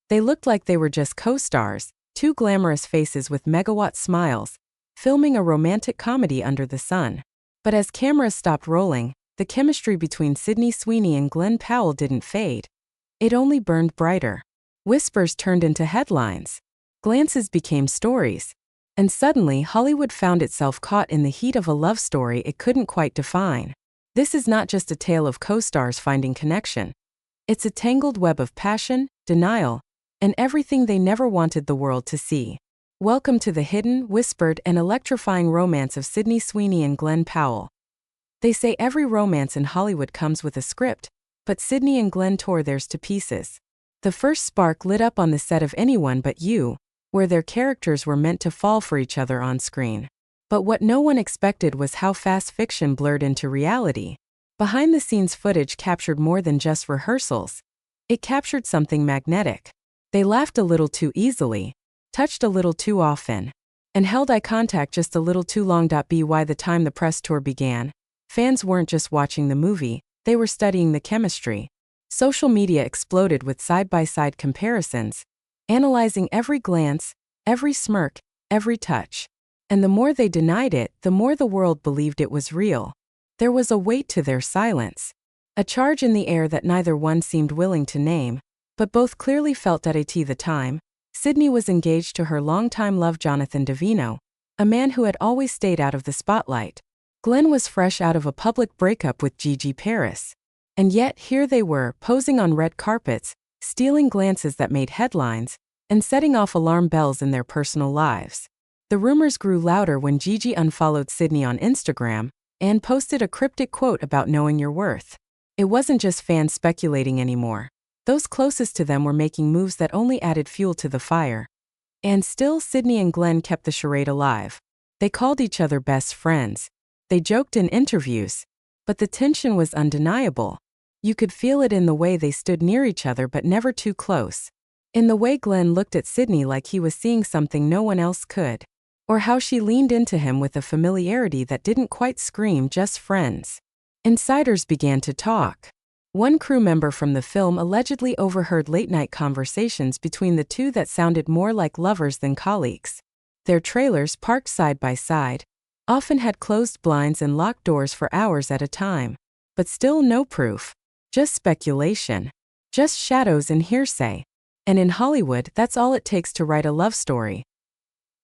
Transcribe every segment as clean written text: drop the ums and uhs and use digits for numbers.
They looked like they were just co-stars, two glamorous faces with megawatt smiles, filming a romantic comedy under the sun. But as cameras stopped rolling, the chemistry between Sydney Sweeney and Glen Powell didn't fade. It only burned brighter. Whispers turned into headlines. Glances became stories. And suddenly Hollywood found itself caught in the heat of a love story it couldn't quite define. This is not just a tale of co-stars finding connection. It's a tangled web of passion, denial, and everything they never wanted the world to see. Welcome to the hidden, whispered, and electrifying romance of Sydney Sweeney and Glen Powell. They say every romance in Hollywood comes with a script, but Sydney and Glen tore theirs to pieces. The first spark lit up on the set of Anyone But You, where their characters were meant to fall for each other on screen. But what no one expected was how fast fiction blurred into reality. Behind-the-scenes footage captured more than just rehearsals. It captured something magnetic. They laughed a little too easily, touched a little too often, and held eye contact just a little too long. By the time the press tour began, fans weren't just watching the movie, they were studying the chemistry. Social media exploded with side-by-side comparisons, analyzing every glance, every smirk, every touch. And the more they denied it, the more the world believed it was real. There was a weight to their silence, a charge in the air that neither one seemed willing to name, but both clearly felt. At the time, Sydney was engaged to her longtime love Jonathan Davino, a man who had always stayed out of the spotlight. Glen was fresh out of a public breakup with Gigi Paris. And yet here they were, posing on red carpets, stealing glances that made headlines, and setting off alarm bells in their personal lives. The rumors grew louder when Gigi unfollowed Sydney on Instagram and posted a cryptic quote about knowing your worth. It wasn't just fans speculating anymore. Those closest to them were making moves that only added fuel to the fire. And still, Sydney and Glen kept the charade alive. They called each other best friends. They joked in interviews. But the tension was undeniable. You could feel it in the way they stood near each other but never too close. In the way Glen looked at Sydney like he was seeing something no one else could. Or how she leaned into him with a familiarity that didn't quite scream just friends. Insiders began to talk. One crew member from the film allegedly overheard late-night conversations between the two that sounded more like lovers than colleagues. Their trailers, parked side by side, often had closed blinds and locked doors for hours at a time. But still no proof. Just speculation. Just shadows and hearsay. And in Hollywood, that's all it takes to write a love story.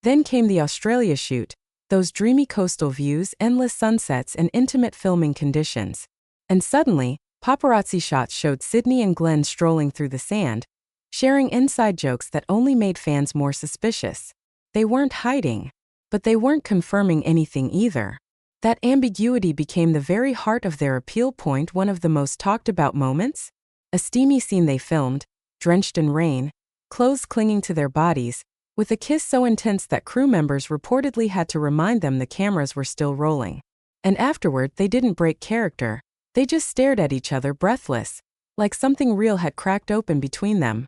Then came the Australia shoot, those dreamy coastal views, endless sunsets, and intimate filming conditions. And suddenly, paparazzi shots showed Sydney and Glen strolling through the sand, sharing inside jokes that only made fans more suspicious. They weren't hiding, but they weren't confirming anything either. That ambiguity became the very heart of their appeal point. One of the most talked about moments? A steamy scene they filmed, drenched in rain, clothes clinging to their bodies, with a kiss so intense that crew members reportedly had to remind them the cameras were still rolling. And afterward, they didn't break character. They just stared at each other breathless, like something real had cracked open between them.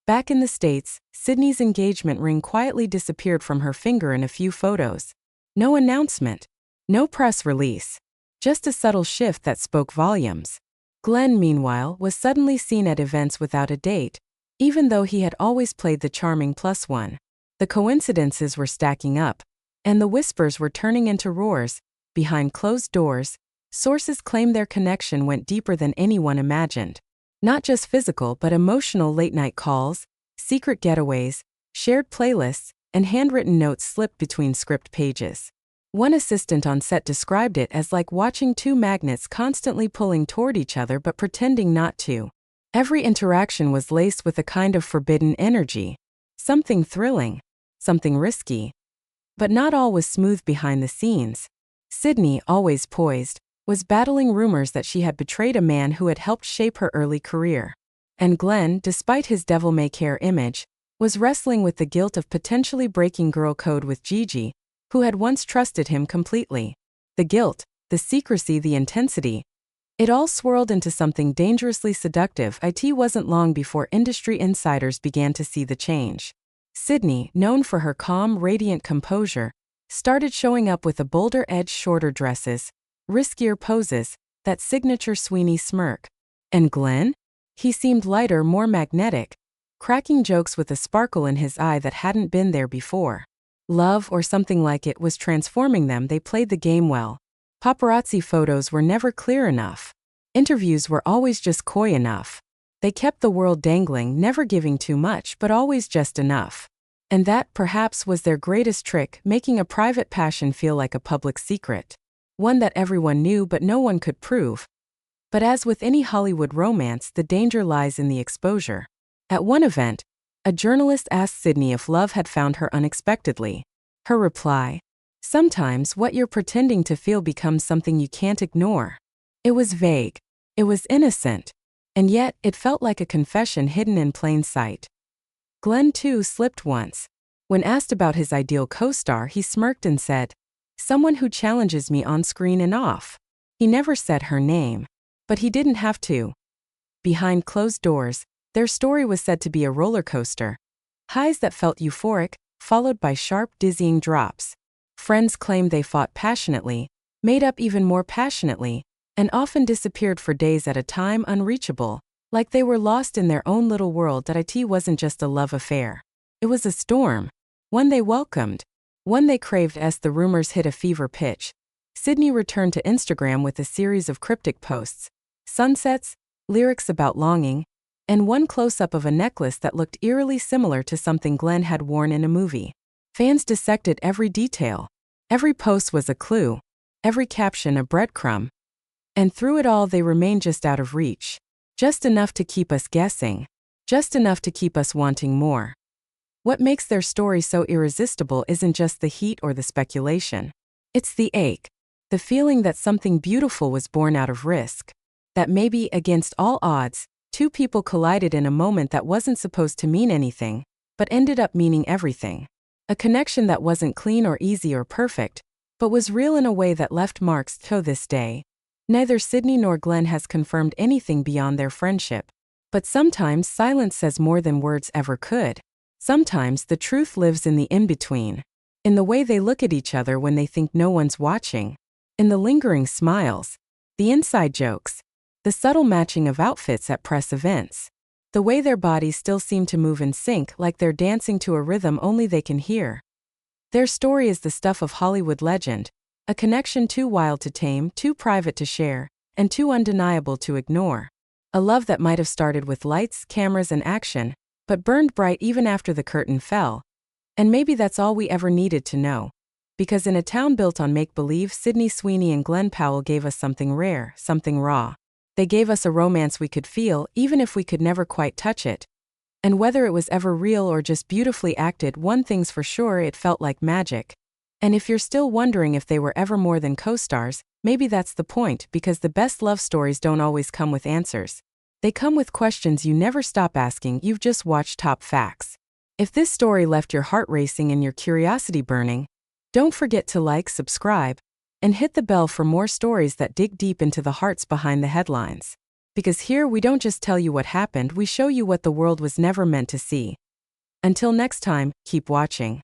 Back in the States, Sydney's engagement ring quietly disappeared from her finger in a few photos. No announcement. No press release. Just a subtle shift that spoke volumes. Glen, meanwhile, was suddenly seen at events without a date, even though he had always played the charming plus one. The coincidences were stacking up, and the whispers were turning into roars. Behind closed doors, sources claimed their connection went deeper than anyone imagined. Not just physical but emotional late-night calls, secret getaways, shared playlists, and handwritten notes slipped between script pages. One assistant on set described it as like watching two magnets constantly pulling toward each other but pretending not to. Every interaction was laced with a kind of forbidden energy. Something thrilling, something risky. But not all was smooth behind the scenes. Sydney, always poised, was battling rumors that she had betrayed a man who had helped shape her early career. And Glen, despite his devil-may-care image, was wrestling with the guilt of potentially breaking girl code with Gigi, who had once trusted him completely. The guilt, the secrecy, the intensity. It all swirled into something dangerously seductive. It wasn't long before industry insiders began to see the change. Sydney, known for her calm, radiant composure, started showing up with a bolder edge, shorter dresses, riskier poses, that signature Sweeney smirk. And Glen? He seemed lighter, more magnetic, cracking jokes with a sparkle in his eye that hadn't been there before. Love, or something like it, was transforming them. They played the game well. Paparazzi photos were never clear enough. Interviews were always just coy enough. They kept the world dangling, never giving too much but always just enough. And that, perhaps, was their greatest trick, making a private passion feel like a public secret. One that everyone knew but no one could prove. But as with any Hollywood romance, the danger lies in the exposure. At one event, a journalist asked Sydney if love had found her unexpectedly. Her reply: "Sometimes what you're pretending to feel becomes something you can't ignore." It was vague. It was innocent. And yet, it felt like a confession hidden in plain sight. Glen, too, slipped once. When asked about his ideal co-star, he smirked and said, "Someone who challenges me on screen and off." He never said her name. But he didn't have to. Behind closed doors, their story was said to be a roller coaster. Highs that felt euphoric, followed by sharp, dizzying drops. Friends claimed they fought passionately, made up even more passionately, and often disappeared for days at a time, unreachable, like they were lost in their own little world. That it wasn't just a love affair. It was a storm. One they welcomed. One they craved. As the rumors hit a fever pitch, Sydney returned to Instagram with a series of cryptic posts. Sunsets, lyrics about longing, and one close-up of a necklace that looked eerily similar to something Glen had worn in a movie. Fans dissected every detail. Every post was a clue. Every caption a breadcrumb. And through it all, they remained just out of reach. Just enough to keep us guessing. Just enough to keep us wanting more. What makes their story so irresistible isn't just the heat or the speculation. It's the ache. The feeling that something beautiful was born out of risk. That maybe, against all odds, two people collided in a moment that wasn't supposed to mean anything, but ended up meaning everything. A connection that wasn't clean or easy or perfect, but was real in a way that left marks. To this day, neither Sydney nor Glen has confirmed anything beyond their friendship. But sometimes silence says more than words ever could. Sometimes the truth lives in the in-between. In the way they look at each other when they think no one's watching. In the lingering smiles. The inside jokes. The subtle matching of outfits at press events. The way their bodies still seem to move in sync, like they're dancing to a rhythm only they can hear. Their story is the stuff of Hollywood legend, a connection too wild to tame, too private to share, and too undeniable to ignore. A love that might have started with lights, cameras, and action, but burned bright even after the curtain fell. And maybe that's all we ever needed to know. Because in a town built on make-believe, Sydney Sweeney and Glen Powell gave us something rare, something raw. They gave us a romance we could feel, even if we could never quite touch it. And whether it was ever real or just beautifully acted, one thing's for sure: it felt like magic. And if you're still wondering if they were ever more than co-stars, maybe that's the point, because the best love stories don't always come with answers. They come with questions you never stop asking. You've just watched Top Facts. If this story left your heart racing and your curiosity burning, don't forget to like, subscribe, and hit the bell for more stories that dig deep into the hearts behind the headlines. Because here we don't just tell you what happened, we show you what the world was never meant to see. Until next time, keep watching.